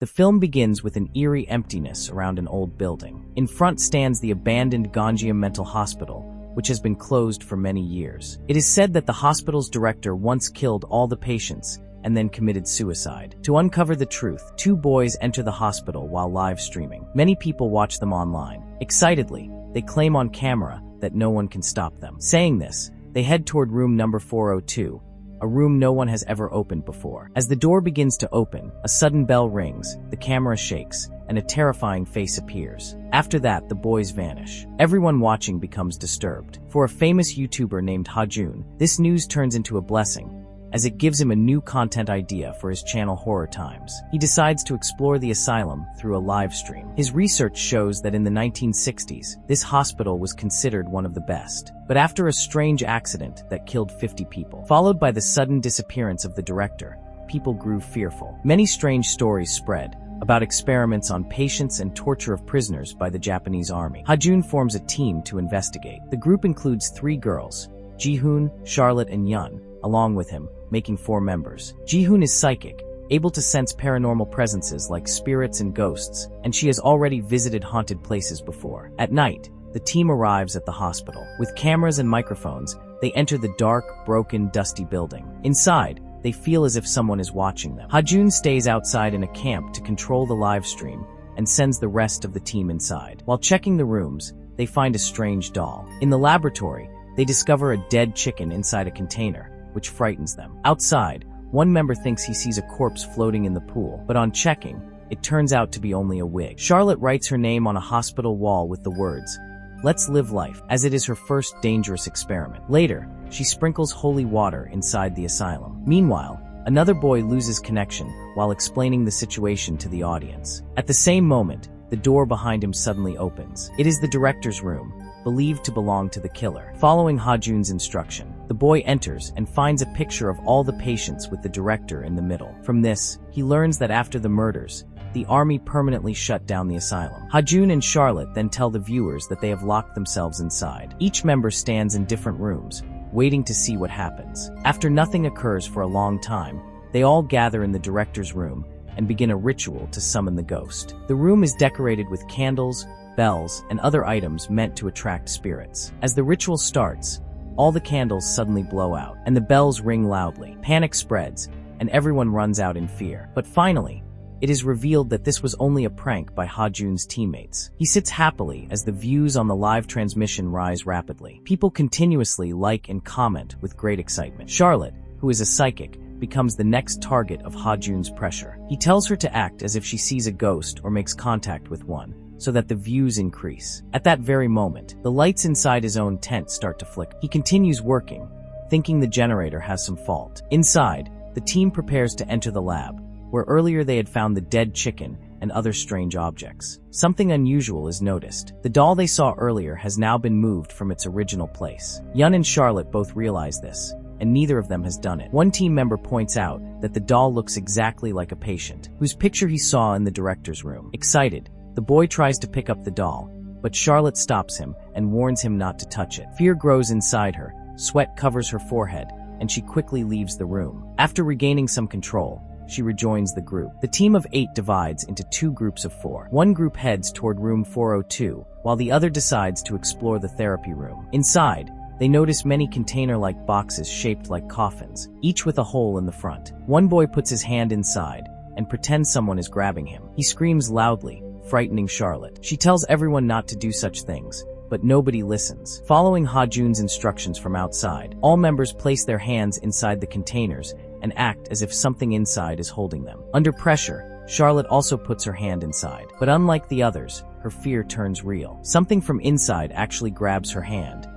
The film begins with an eerie emptiness around an old building. In front stands the abandoned Gonjiam Mental Hospital, which has been closed for many years. It is said that the hospital's director once killed all the patients and then committed suicide. To uncover the truth, two boys enter the hospital while live streaming. Many people watch them online. Excitedly, they claim on camera that no one can stop them. Saying this, they head toward room number 402, a room no one has ever opened before. As the door begins to open, a sudden bell rings, the camera shakes, and a terrifying face appears. After that, the boys vanish. Everyone watching becomes disturbed. For a famous YouTuber named Ha-Joon, this news turns into a blessing, as it gives him a new content idea for his channel Horror Times. He decides to explore the asylum through a live stream. His research shows that in the 1960s, this hospital was considered one of the best. But after a strange accident that killed 50 people, followed by the sudden disappearance of the director, people grew fearful. Many strange stories spread about experiments on patients and torture of prisoners by the Japanese army. Ha-Joon forms a team to investigate. The group includes 3 girls, Ji-hoon, Charlotte, and Yun, along with him, making 4 members. Ji-hoon is psychic, able to sense paranormal presences like spirits and ghosts, and she has already visited haunted places before. At night, the team arrives at the hospital. With cameras and microphones, they enter the dark, broken, dusty building. Inside, they feel as if someone is watching them. Ha-Joon stays outside in a camp to control the live stream and sends the rest of the team inside. While checking the rooms, they find a strange doll. In the laboratory, they discover a dead chicken inside a container, which frightens them. Outside, one member thinks he sees a corpse floating in the pool, but on checking, it turns out to be only a wig. Charlotte writes her name on a hospital wall with the words, "Let's live life," as it is her first dangerous experiment. Later, she sprinkles holy water inside the asylum. Meanwhile, another boy loses connection while explaining the situation to the audience. At the same moment, the door behind him suddenly opens. It is the director's room, believed to belong to the killer. Following Ha-Joon's instruction, the boy enters and finds a picture of all the patients with the director in the middle. From this, he learns that after the murders, the army permanently shut down the asylum. Ha-Joon and Charlotte then tell the viewers that they have locked themselves inside. Each member stands in different rooms, waiting to see what happens. After nothing occurs for a long time, they all gather in the director's room and begin a ritual to summon the ghost. The room is decorated with candles, bells, and other items meant to attract spirits. As the ritual starts, all the candles suddenly blow out, and the bells ring loudly. Panic spreads, and everyone runs out in fear. But finally, it is revealed that this was only a prank by Ha-Joon's teammates. He sits happily as the views on the live transmission rise rapidly. People continuously like and comment with great excitement. Charlotte, who is a psychic, becomes the next target of Ha-Joon's pressure. He tells her to act as if she sees a ghost or makes contact with one, so that the views increase. At that very moment, the lights inside his own tent start to flicker. He continues working, thinking the generator has some fault. Inside, the team prepares to enter the lab, where earlier they had found the dead chicken and other strange objects. Something unusual is noticed. The doll they saw earlier has now been moved from its original place. Yun and Charlotte both realize this, and neither of them has done it. One team member points out that the doll looks exactly like a patient, whose picture he saw in the director's room. Excited, the boy tries to pick up the doll, but Charlotte stops him and warns him not to touch it. Fear grows inside her, sweat covers her forehead, and she quickly leaves the room. After regaining some control, she rejoins the group. The team of 8 divides into 2 groups of 4. One group heads toward room 402, while the other decides to explore the therapy room. Inside, they notice many container-like boxes shaped like coffins, each with a hole in the front. One boy puts his hand inside and pretends someone is grabbing him. He screams loudly, frightening Charlotte. She tells everyone not to do such things, but nobody listens. Following Ha-Joon's instructions from outside, all members place their hands inside the containers and act as if something inside is holding them. Under pressure, Charlotte also puts her hand inside. But unlike the others, her fear turns real. Something from inside actually grabs her hand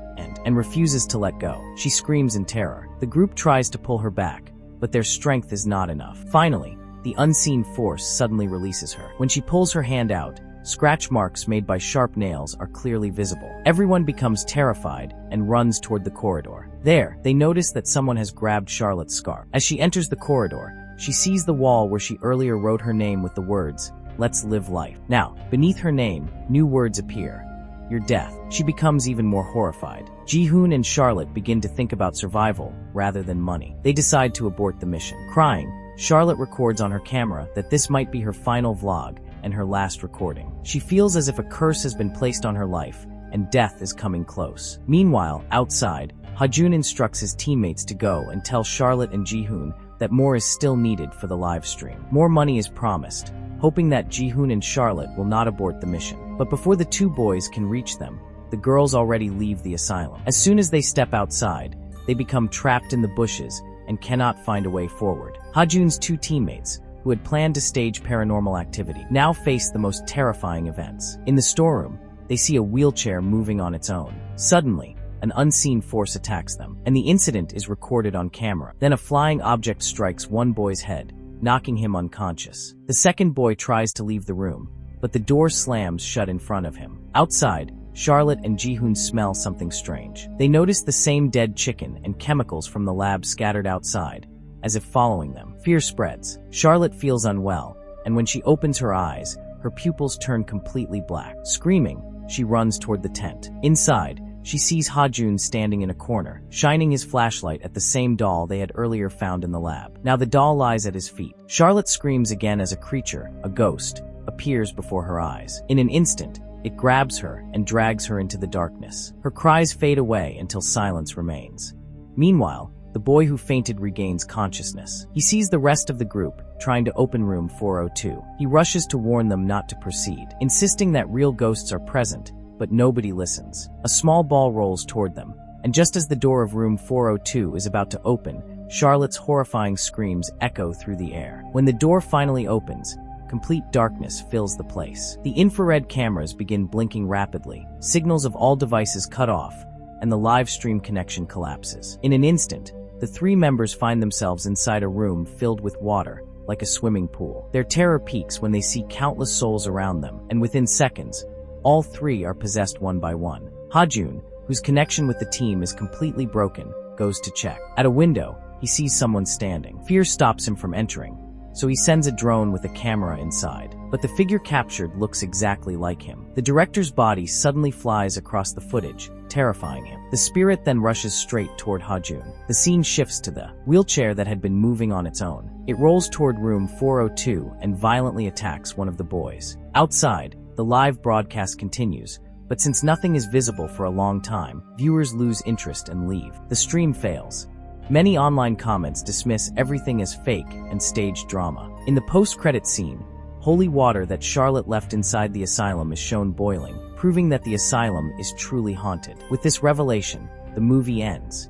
and refuses to let go. She screams in terror. The group tries to pull her back, but their strength is not enough. Finally, the unseen force suddenly releases her. When she pulls her hand out, scratch marks made by sharp nails are clearly visible. Everyone becomes terrified and runs toward the corridor. There, they notice that someone has grabbed Charlotte's scarf. As she enters the corridor, she sees the wall where she earlier wrote her name with the words, "Let's live life." Now, beneath her name, new words appear. "Your death." She becomes even more horrified. Ji-hoon and Charlotte begin to think about survival rather than money. They decide to abort the mission. Crying, Charlotte records on her camera that this might be her final vlog and her last recording. She feels as if a curse has been placed on her life, and death is coming close. Meanwhile, outside, Ha-Joon instructs his teammates to go and tell Charlotte and Ji-hoon that more is still needed for the live stream. More money is promised, hoping that Ji-hoon and Charlotte will not abort the mission. But before the two boys can reach them, the girls already leave the asylum. As soon as they step outside, they become trapped in the bushes and cannot find a way forward. Ha-Joon's two teammates, who had planned to stage paranormal activity, now face the most terrifying events. In the storeroom, they see a wheelchair moving on its own. Suddenly, an unseen force attacks them, and the incident is recorded on camera. Then a flying object strikes one boy's head, knocking him unconscious. The second boy tries to leave the room, but the door slams shut in front of him. Outside, Charlotte and Ji-hoon smell something strange. They notice the same dead chicken and chemicals from the lab scattered outside, as if following them. Fear spreads. Charlotte feels unwell, and when she opens her eyes, her pupils turn completely black. Screaming, she runs toward the tent. Inside, she sees Ha-Joon standing in a corner, shining his flashlight at the same doll they had earlier found in the lab. Now the doll lies at his feet. Charlotte screams again as a creature, a ghost, appears before her eyes. In an instant, it grabs her and drags her into the darkness. Her cries fade away until silence remains. Meanwhile, the boy who fainted regains consciousness. He sees the rest of the group trying to open room 402. He rushes to warn them not to proceed, insisting that real ghosts are present, but nobody listens. A small ball rolls toward them, and just as the door of room 402 is about to open, Charlotte's horrifying screams echo through the air. When the door finally opens, complete darkness fills the place. The infrared cameras begin blinking rapidly, signals of all devices cut off, and the live stream connection collapses. In an instant, the three members find themselves inside a room filled with water, like a swimming pool. Their terror peaks when they see countless souls around them, and within seconds, all three are possessed one by one. Ha-Joon, whose connection with the team is completely broken, goes to check. At a window, he sees someone standing. Fear stops him from entering, so he sends a drone with a camera inside. But the figure captured looks exactly like him. The director's body suddenly flies across the footage, terrifying him. The spirit then rushes straight toward Ha-Joon. The scene shifts to the wheelchair that had been moving on its own. It rolls toward room 402 and violently attacks one of the boys. Outside, the live broadcast continues, but since nothing is visible for a long time, viewers lose interest and leave. The stream fails. Many online comments dismiss everything as fake and staged drama. In the post-credit scene, holy water that Charlotte left inside the asylum is shown boiling, proving that the asylum is truly haunted. With this revelation, the movie ends.